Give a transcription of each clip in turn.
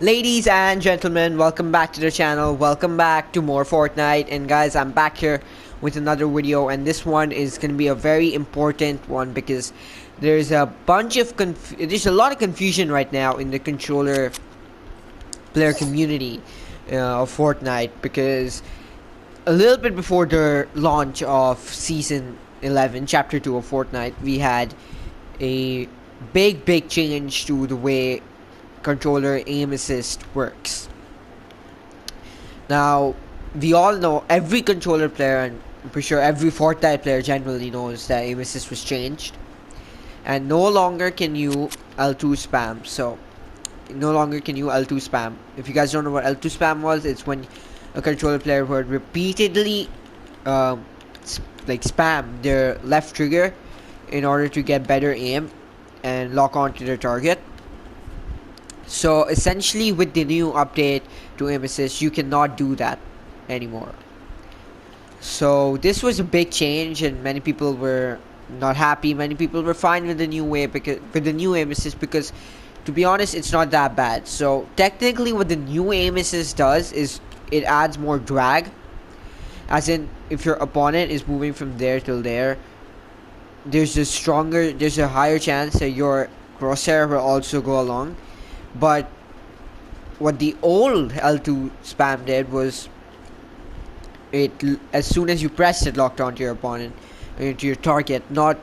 Ladies and gentlemen, welcome back to the channel. Welcome back to more Fortnite. And guys, I'm back here with another video, and this one is going to be a very important one because there's a bunch of there's a lot of confusion right now in the controller player community of Fortnite, because a little bit before the launch of season 11 chapter 2 of Fortnite, we had a big change to the way controller aim assist works. Now, we all know, every controller player, and I'm pretty sure every Fortnite player generally knows, that aim assist was changed, and no longer can you L2 spam. So no longer can you L2 spam. If you guys don't know what L2 spam was, it's when a controller player would repeatedly spam their left trigger in order to get better aim and lock onto their target. So essentially, with the new update to aim assist, you cannot do that anymore. So this was a big change, and many people were not happy. Many people were fine with the new way, because with the new aim assist, because to be honest, it's not that bad. So technically, what the new aim assist does is it adds more drag, as in, if your opponent is moving from there till there, there's a higher chance that your crosshair will also go along. But what the old L2 spam did was, as soon as you pressed it, locked onto your opponent, into your target, not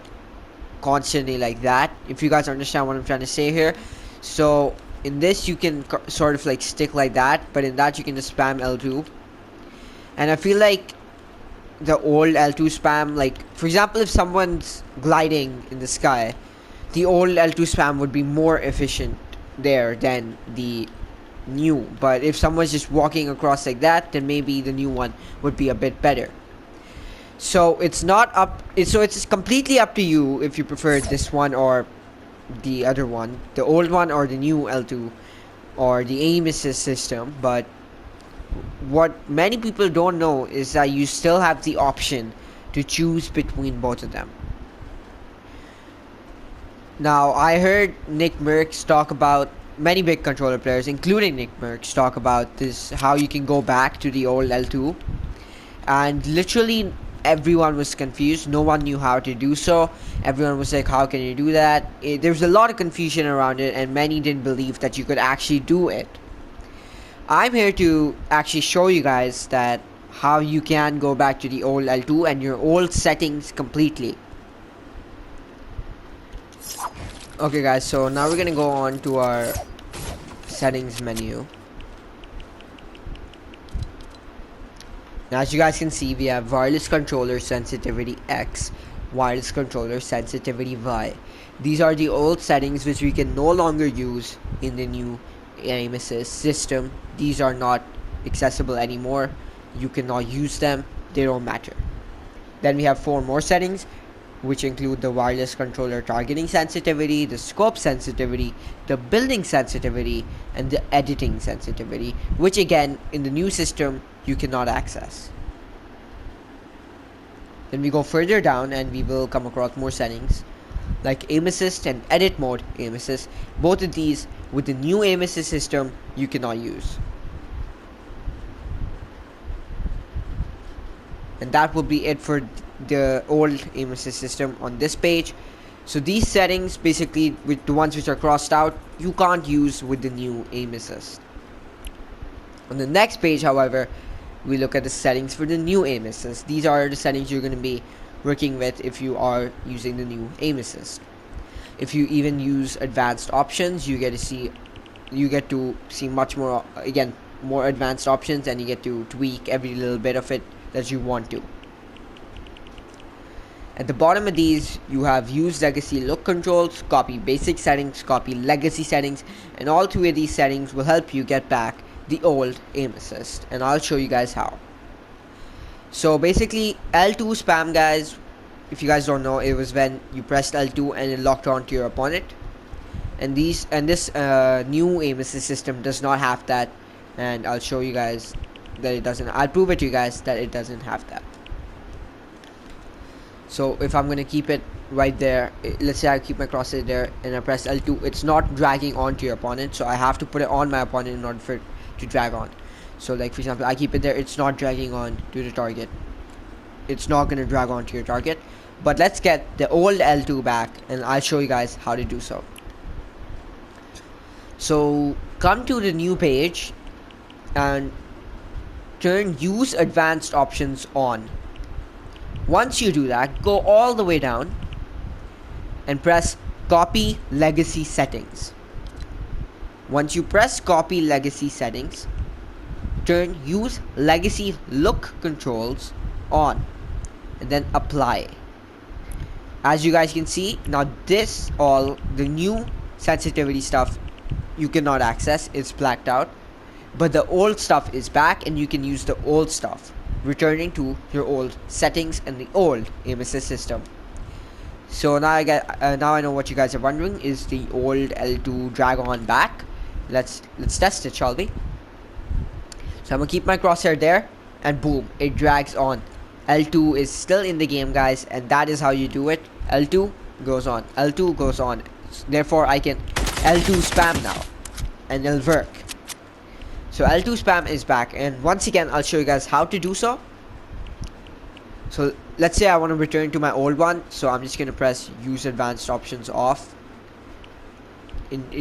constantly like that, if you guys understand what I'm trying to say here. So in this, you can sort of like stick like that, but in that you can just spam L2. And I feel like the old L2 spam, like for example, if someone's gliding in the sky, the old L2 spam would be more efficient there than the new. But if someone's just walking across like that, then maybe the new one would be a bit better. So it's completely up to you if you prefer this one or the other one, the old one or the new L2 or the aim assist system. But what many people don't know is that you still have the option to choose between both of them. Now, I heard Nick Merckx talk about, many big controller players, including Nick Merckx, talk about this, how you can go back to the old L2. And literally everyone was confused. No one knew how to do so. Everyone was like, how can you do that? There was a lot of confusion around it, and many didn't believe that you could actually do it. I'm here to actually show you guys that how you can go back to the old L2 and your old settings completely. Okay guys, so now we're gonna go on to our settings menu. Now, as you guys can see, we have wireless controller sensitivity X, wireless controller sensitivity Y. These are the old settings which we can no longer use in the new aim assist system. These are not accessible anymore. You cannot use them. They don't matter. Then we have 4 more settings, which include the wireless controller targeting sensitivity, the scope sensitivity, the building sensitivity, and the editing sensitivity, which again, in the new system, you cannot access. Then we go further down and we will come across more settings, like aim assist and edit mode aim assist. Both of these, with the new aim assist system, you cannot use. And that will be it for the old aim assist system on this page. So these settings, basically, with the ones which are crossed out, you can't use with the new aim assist. On the next page, however, we look at the settings for the new aim assist. These are the settings you're going to be working with if you are using the new aim assist. If you even use advanced options, you get to see much more, again, more advanced options, and you get to tweak every little bit of it that you want to. At the bottom of these, you have use legacy look controls, copy basic settings, copy legacy settings, and all 3 of these settings will help you get back the old aim assist, and I'll show you guys how. So basically, L2 spam, guys, if you guys don't know, it was when you pressed L2 and it locked onto your opponent. And this new aim assist system does not have that, and I'll show you guys that it doesn't. I'll prove it to you guys that it doesn't have that. So if I'm gonna keep it right there, let's say I keep my crosshair there and I press L2, it's not dragging onto your opponent, so I have to put it on my opponent in order for it to drag on. So like for example, I keep it there, it's not dragging on to the target, it's not gonna drag onto your target. But let's get the old L2 back and I'll show you guys how to do so. So come to the new page and turn use advanced options on. Once you do that, go all the way down and press copy legacy settings. Once you press copy legacy settings, turn use legacy look controls on and then apply. As you guys can see, now this all the new sensitivity stuff you cannot access, it's blacked out, but the old stuff is back and you can use the old stuff, returning to your old settings and the old aim assist system. So now I know what you guys are wondering, is the old L2 drag on back? Let's test it, shall we? So I'm gonna keep my crosshair there and boom, it drags on. L2 is still in the game, guys, and that is how you do it. L2 goes on, L2 goes on. Therefore I can L2 spam now and it'll work. So L2 spam is back, and once again I'll show you guys how to do so. So let's say I want to return to my old one, so I'm just gonna press use advanced options off.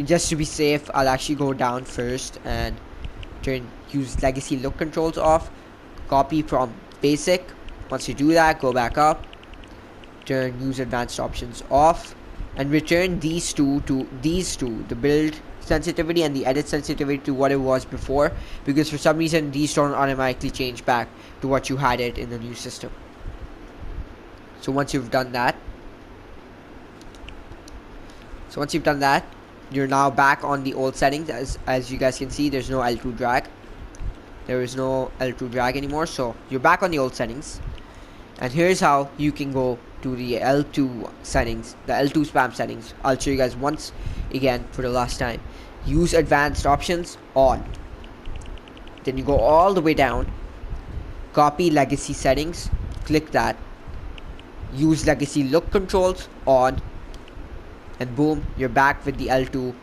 Just to be safe, I'll actually go down first and turn use legacy look controls off, copy from basic. Once you do that, go back up, turn use advanced options off, and return these two to the build sensitivity and the edit sensitivity to what it was before, because for some reason these don't automatically change back to what you had it in the new system. So once you've done that, you're now back on the old settings. As you guys can see, there's no L2 drag. There is no L2 drag anymore, so you're back on the old settings. And here's how you can go to the L2 settings, the L2 spam settings. I'll show you guys once again for the last time. Use advanced options on. Then you go all the way down, copy legacy settings, click that, use legacy look controls on, and boom, you're back with the L2.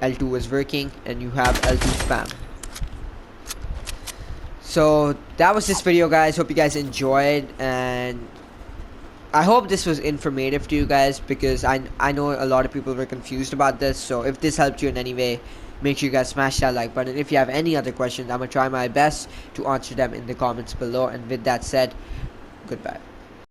L2 is working and you have L2 spam. So that was this video, guys. Hope you guys enjoyed, and I hope this was informative to you guys, because I know a lot of people were confused about this. So if this helped you in any way, make sure you guys smash that like button. If you have any other questions, I'm gonna try my best to answer them in the comments below. And with that said, goodbye.